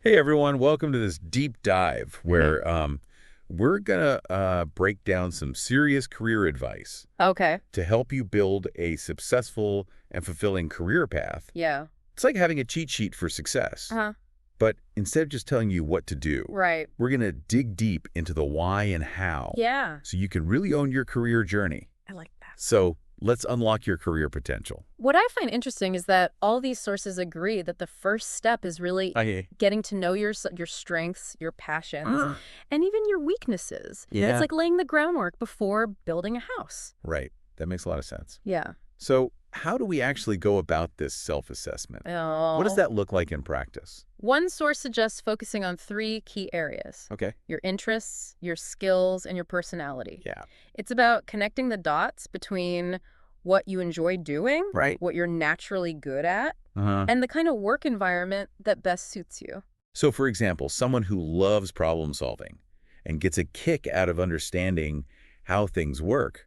Hey everyone, welcome to this deep dive Mhm. where we're gonna break down some serious career advice Okay. to help you build a successful and fulfilling career path. Yeah. It's like having a cheat sheet for success. Uh-huh. But instead of just telling you what to do, Right. we're gonna dig deep into the why and how Yeah. so you can really own your career journey. I like that. So let's unlock your career potential. What I find interesting is that all these sources agree that the first step is really I getting to know your strengths, your passions, uh, and even your weaknesses. It's yeah. like laying the groundwork before building a house. Right. That makes a lot of sense. Yeah. So how do we actually go about this self-assessment? What does Oh. that look like in practice? One source suggests focusing on three key areas: Okay. your interests, your skills, and your personality. Yeah. It's about connecting the dots between what you enjoy doing, Right. what you're naturally good at, Uh-huh. and the kind of work environment that best suits you. So, for example, someone who loves problem solving and gets a kick out of understanding how things work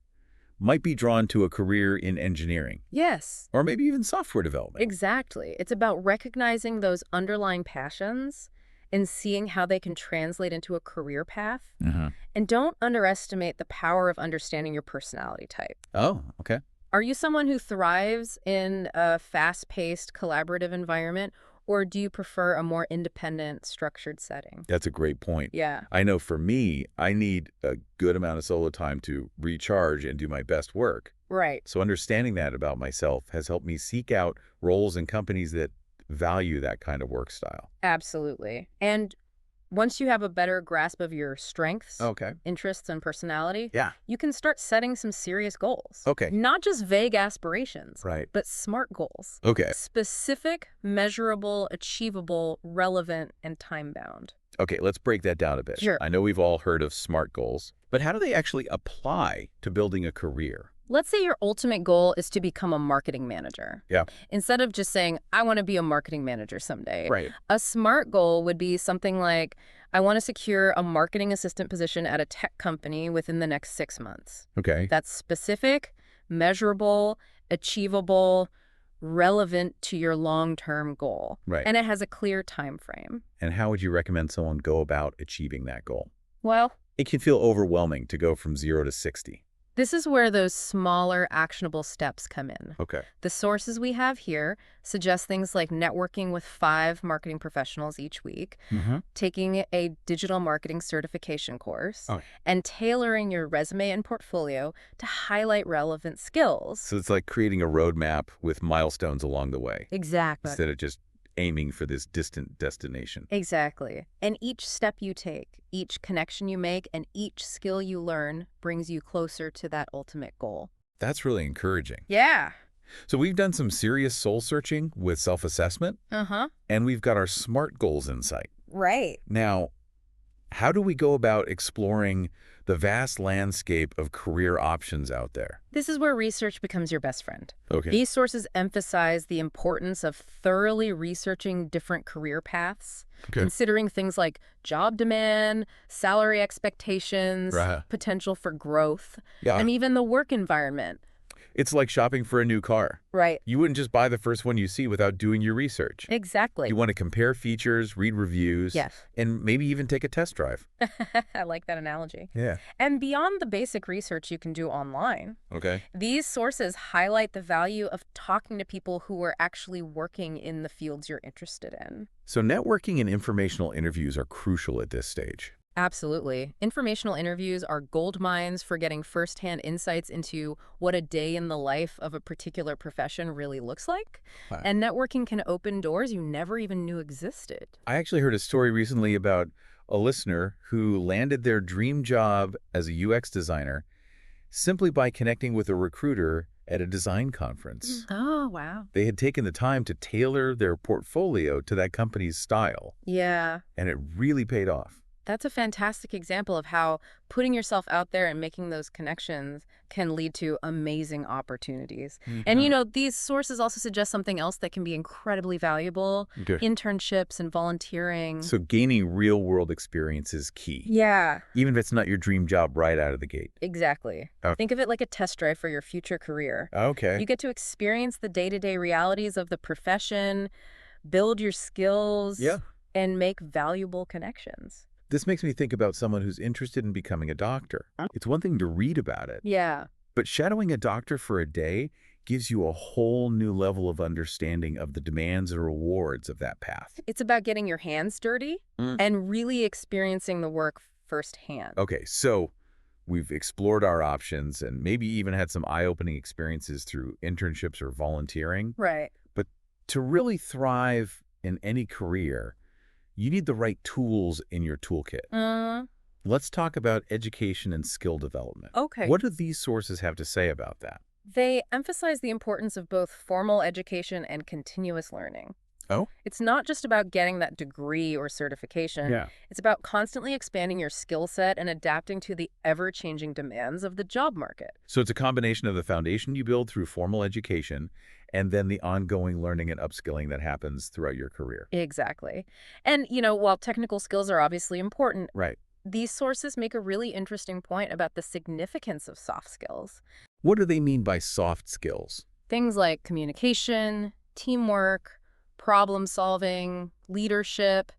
might be drawn to a career in engineering Yes, or maybe even software development. exactly. It's about recognizing those underlying passions and seeing how they can translate into a career path. Uh-huh. And don't underestimate the power of understanding your personality type. Oh, okay. Are you someone who thrives in a fast-paced, collaborative environment, or do you prefer a more independent, structured setting? That's a great point. Yeah, I know for me, I need a good amount of solo time to recharge and do my best work. right. So understanding that about myself has helped me seek out roles and companies that value that kind of work style. Absolutely. And once you have a better grasp of your strengths, Okay. interests, and personality, Yeah. you can start setting some serious goals. Okay. Not just vague aspirations, Right. but smart goals. Okay. Specific, measurable, achievable, relevant, and time-bound. Okay, let's break that down a bit. Sure. I know we've all heard of SMART goals, but how do they actually apply to building a career? Let's say your ultimate goal is to become a marketing manager. Yeah. Instead of just saying, I want to be a marketing manager someday, Right. a SMART goal would be something like, I want to secure a marketing assistant position at a tech company within the next 6 months. Okay. That's specific, measurable, achievable, relevant to your long-term goal. Right. And it has a clear time frame. And how would you recommend someone go about achieving that goal? Well, It can feel overwhelming to go from 0 to 60. this is where those smaller, actionable steps come in. Okay. The sources we have here suggest things like networking with 5 marketing professionals each week, Mm-hmm. taking a digital marketing certification course, Oh. and tailoring your resume and portfolio to highlight relevant skills. So it's like creating a roadmap with milestones along the way Exactly. instead of just aiming for this distant destination. Exactly. And each step you take, each connection you make, and each skill you learn brings you closer to that ultimate goal. That's really encouraging. Yeah. So we've done some serious soul searching with self-assessment, Uh-huh. and we've got our SMART goals in sight. Right. Now, how do we go about exploring the vast landscape of career options out there? This is where research becomes your best friend. Okay. These sources emphasize the importance of thoroughly researching different career paths, Okay. considering things like job demand, salary expectations, Right. potential for growth, Yeah. and even the work environment. It's like shopping for a new car. Right. You wouldn't just buy the first one you see without doing your research. Exactly. You want to compare features, read reviews, Yes. and maybe even take a test drive. I like that analogy. Yeah. And beyond the basic research you can do online, Okay. these sources highlight the value of talking to people who are actually working in the fields you're interested in. So networking and informational interviews are crucial at this stage. Absolutely. Informational interviews are gold mines for getting firsthand insights into what a day in the life of a particular profession really looks like. Wow. And networking can open doors you never even knew existed. I actually heard a story recently about a listener who landed their dream job as a UX designer simply by connecting with a recruiter at a design conference. Oh, wow. They had taken the time to tailor their portfolio to that company's style, Yeah. and it really paid off. That's a fantastic example of how putting yourself out there and making those connections can lead to amazing opportunities. And these sources also suggest something else that can be incredibly valuable: Okay. internships and volunteering. So gaining real-world experience is key, Yeah, even if it's not your dream job right out of the gate. exactly. Okay. Think of it like a test drive for your future career. Okay. You get to experience the day-to-day realities of the profession, build your skills, Yeah. and make valuable connections. This makes me think about someone who's interested in becoming a doctor. It's one thing to read about it, Yeah. but shadowing a doctor for a day gives you a whole new level of understanding of the demands and rewards of that path. It's about getting your hands dirty and really experiencing the work firsthand. Okay, so we've explored our options and maybe even had some eye-opening experiences through internships or volunteering. Right. But to really thrive in any career, you need the right tools in your toolkit. Let's talk about education and skill development. Okay. What do these sources have to say about that? They emphasize the importance of both formal education and continuous learning. Oh? It's not just about getting that degree or certification. It's about constantly expanding your skill set and adapting to the ever-changing demands of the job market. So it's a combination of the foundation you build through formal education and then the ongoing learning and upskilling that happens throughout your career. Exactly. And, while technical skills are obviously important, Right. these sources make a really interesting point about the significance of soft skills. What do they mean by soft skills? Things like communication, teamwork, problem solving, leadership,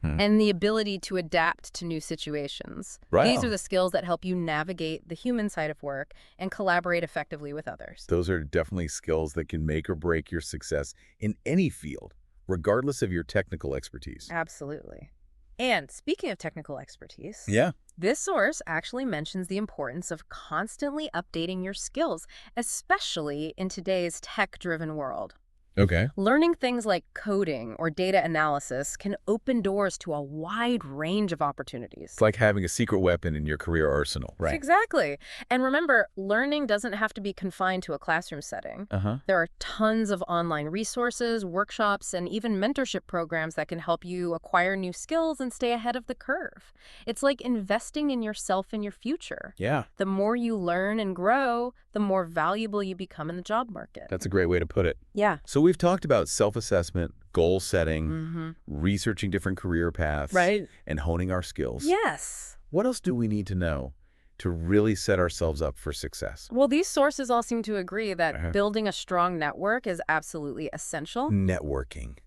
and the ability to adapt to new situations. Right. These are the skills that help you navigate the human side of work and collaborate effectively with others. Those are definitely skills that can make or break your success in any field, regardless of your technical expertise. Absolutely. And speaking of technical expertise, Yeah. this source actually mentions the importance of constantly updating your skills, especially in today's tech-driven world. Okay. Learning things like coding or data analysis can open doors to a wide range of opportunities. It's like having a secret weapon in your career arsenal, right? Exactly. And remember, learning doesn't have to be confined to a classroom setting. There are tons of online resources, workshops, and even mentorship programs that can help you acquire new skills and stay ahead of the curve. It's like investing in yourself and your future. Yeah. The more you learn and grow, the more valuable you become in the job market. That's a great way to put it. Yeah. So we've talked about self-assessment, goal setting, researching different career paths, Right. and honing our skills. Yes. What else do we need to know to really set ourselves up for success? Well, these sources all seem to agree that building a strong network is absolutely essential. Networking.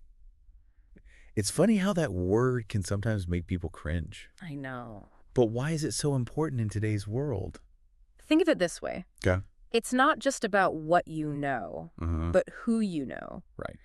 It's funny how that word can sometimes make people cringe. I know. But why is it so important in today's world? Think of it this way. Okay. It's not just about what you know, but who you know. Right.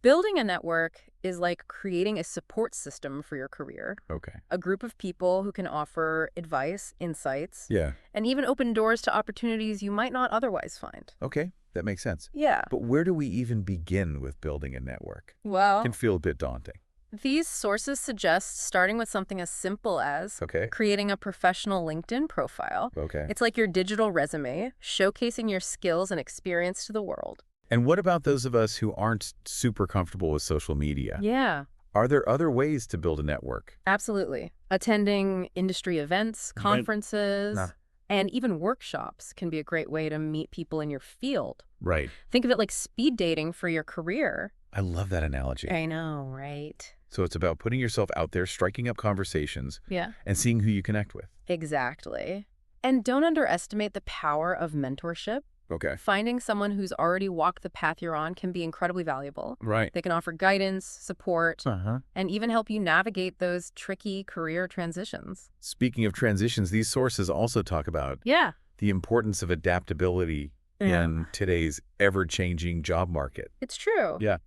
Building a network is like creating a support system for your career, Okay. a group of people who can offer advice, insights, Yeah. and even open doors to opportunities you might not otherwise find. Okay. That makes sense. Yeah. But where do we even begin with building a network? Well, It can feel a bit daunting. these sources suggest starting with something as simple as Okay. creating a professional LinkedIn profile. Okay. It's like your digital resume, showcasing your skills and experience to the world. And what about those of us who aren't super comfortable with social media? Yeah, Are there other ways to build a network? absolutely. Attending industry events, conferences, Nah. and even workshops can be a great way to meet people in your field. Right. Think of it like speed dating for your career. I love that analogy. I know, right? So it's about putting yourself out there, striking up conversations, Yeah. and seeing who you connect with. Exactly. And don't underestimate the power of mentorship. Okay. Finding someone who's already walked the path you're on can be incredibly valuable. Right. They can offer guidance, support, Uh-huh. and even help you navigate those tricky career transitions. Speaking of transitions, these sources also talk about Yeah. the importance of adaptability in today's ever-changing job market. It's true. Yeah.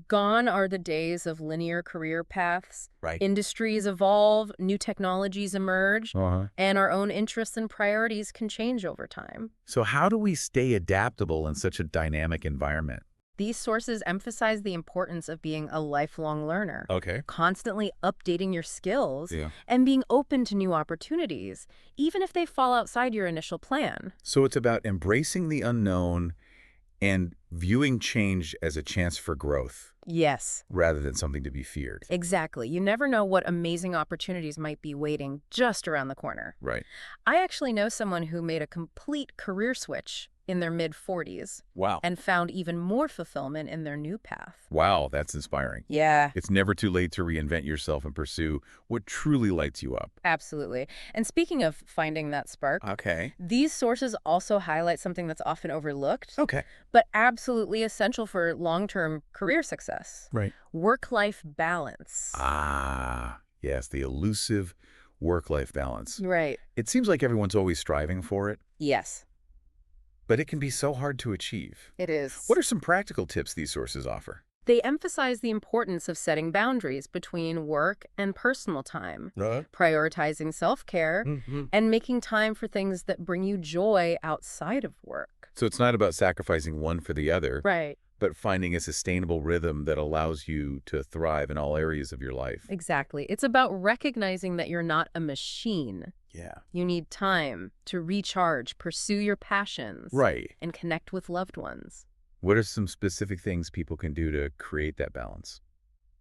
Gone are the days of linear career paths. Right. Industries evolve, new technologies emerge, Uh-huh. and our own interests and priorities can change over time. So how do we stay adaptable in such a dynamic environment? These sources emphasize the importance of being a lifelong learner, Okay. constantly updating your skills, Yeah. and being open to new opportunities, even if they fall outside your initial plan. So it's about embracing the unknown and viewing change as a chance for growth Yes, rather than something to be feared. exactly. You never know what amazing opportunities might be waiting just around the corner. Right. I actually know someone who made a complete career switch in their mid-40s Wow. and found even more fulfillment in their new path. Wow, that's inspiring. Yeah, It's never too late to reinvent yourself and pursue what truly lights you up. absolutely. And speaking of finding that spark, Okay. these sources also highlight something that's often overlooked, Okay. but absolutely essential for long-term career success. Right. Work-life balance. Ah, yes, the elusive work-life balance. Right. It seems like everyone's always striving for it, Yes, but it can be so hard to achieve. it is. What are some practical tips these sources offer? They emphasize the importance of setting boundaries between work and personal time, prioritizing self-care, and making time for things that bring you joy outside of work. So it's not about sacrificing one for the other, Right. but finding a sustainable rhythm that allows you to thrive in all areas of your life. Exactly. It's about recognizing that you're not a machine. Yeah. You need time to recharge, pursue your passions, Right. and connect with loved ones. What are some specific things people can do to create that balance?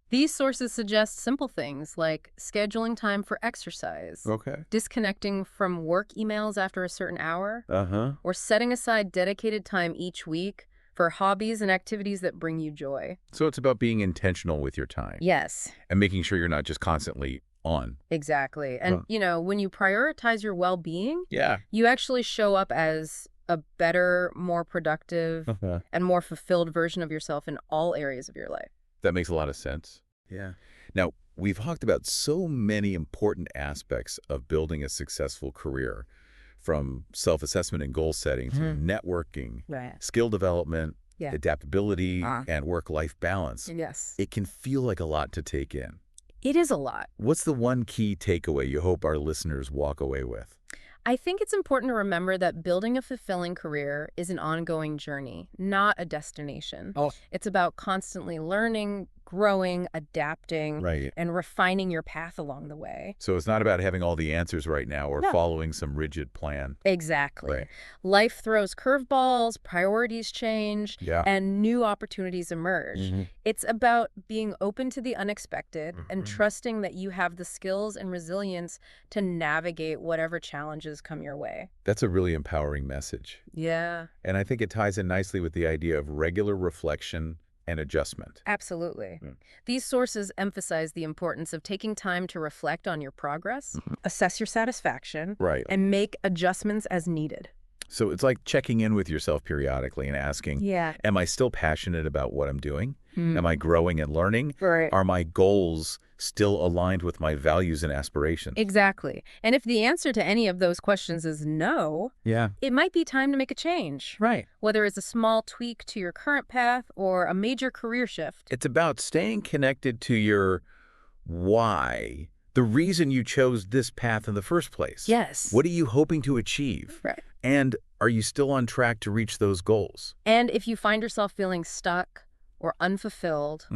These sources suggest simple things like scheduling time for exercise, Okay. disconnecting from work emails after a certain hour, Uh-huh. or setting aside dedicated time each week for hobbies and activities that bring you joy. So it's about being intentional with your time Yes, and making sure you're not just constantly on. exactly. And, when you prioritize your well-being, Yeah. you actually show up as a better, more productive, and more fulfilled version of yourself in all areas of your life. That makes a lot of sense. Yeah. Now, we've talked about so many important aspects of building a successful career, from self-assessment and goal setting to networking, Right. skill development, Yeah. adaptability, and work-life balance. Yes. It can feel like a lot to take in. It is a lot. What's the one key takeaway you hope our listeners walk away with? I think it's important to remember that building a fulfilling career is an ongoing journey, not a destination. Oh. It's about constantly learning, growing, adapting, Right. and refining your path along the way. So it's not about having all the answers right now or No. following some rigid plan. Exactly. Right. Life throws curveballs, priorities change, Yeah. and new opportunities emerge. It's about being open to the unexpected and trusting that you have the skills and resilience to navigate whatever challenges come your way. That's a really empowering message. Yeah, And I think it ties in nicely with the idea of regular reflection and adjustment. absolutely. Mm. These sources emphasize the importance of taking time to reflect on your progress, assess your satisfaction, Right. and make adjustments as needed. So it's like checking in with yourself periodically and asking, Yeah. am I still passionate about what I'm doing? Am I growing and learning? Right. Are my goals still aligned with my values and aspirations? Exactly. And if the answer to any of those questions is no, Yeah. it might be time to make a change. Right. Whether it's a small tweak to your current path or a major career shift. It's about staying connected to your why, the reason you chose this path in the first place. Yes. What are you hoping to achieve? Right. And are you still on track to reach those goals? And if you find yourself feeling stuck or unfulfilled,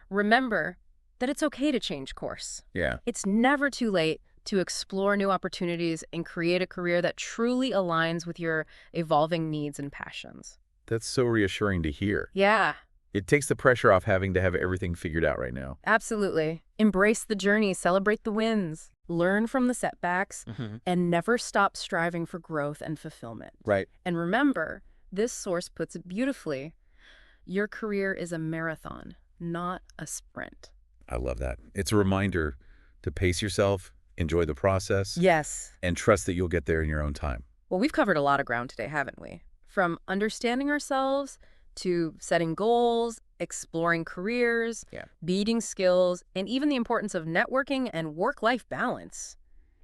remember that it's okay to change course. Yeah. It's never too late to explore new opportunities and create a career that truly aligns with your evolving needs and passions. That's so reassuring to hear. Yeah, It takes the pressure off having to have everything figured out right now. absolutely. Embrace the journey, celebrate the wins, learn from the setbacks, and never stop striving for growth and fulfillment. Right. And remember, this source puts it beautifully. Your career is a marathon, not a sprint. I love that. It's a reminder to pace yourself, enjoy the process, Yes. and trust that you'll get there in your own time. Well, we've covered a lot of ground today, haven't we? From understanding ourselves to setting goals, exploring careers, beating skills, and even the importance of networking and work-life balance.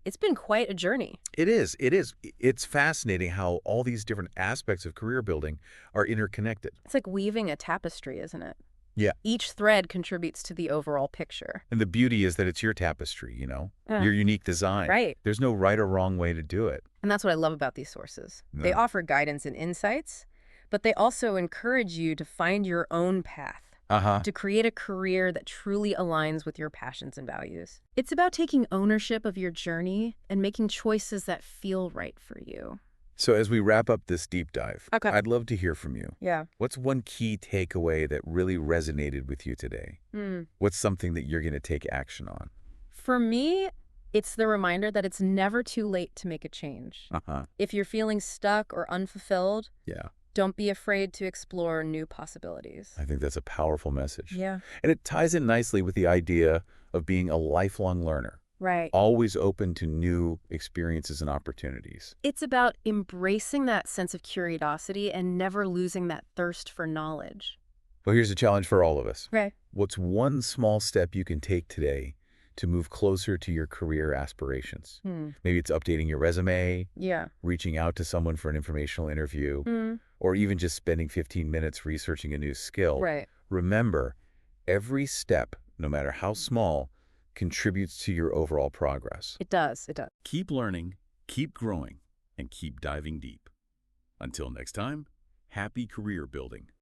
It's been quite a journey. It is. It is. It's fascinating how all these different aspects of career building are interconnected. It's like weaving a tapestry, isn't it? Yeah. Each thread contributes to the overall picture. And the beauty is that it's your tapestry, your unique design. Right. There's no right or wrong way to do it. And that's what I love about these sources. They Yeah. offer guidance and insights, but they also encourage you to find your own path, to create a career that truly aligns with your passions and values. It's about taking ownership of your journey and making choices that feel right for you. So as we wrap up this deep dive, Okay. I'd love to hear from you. Yeah. What's one key takeaway that really resonated with you today? What's something that you're going to take action on? For me, It's the reminder that it's never too late to make a change. Uh-huh. If you're feeling stuck or unfulfilled, Yeah, don't be afraid to explore new possibilities. I think that's a powerful message. Yeah. And it ties in nicely with the idea of being a lifelong learner, Right. always open to new experiences and opportunities. It's about embracing that sense of curiosity and never losing that thirst for knowledge. Well, here's a challenge for all of us. Right. What's one small step you can take today to move closer to your career aspirations? Maybe it's updating your resume, Yeah. reaching out to someone for an informational interview, or even just spending 15 minutes researching a new skill. Right. Remember, every step, no matter how small, contributes to your overall progress. It does. It does. Keep learning, keep growing, and keep diving deep. Until next time, happy career building.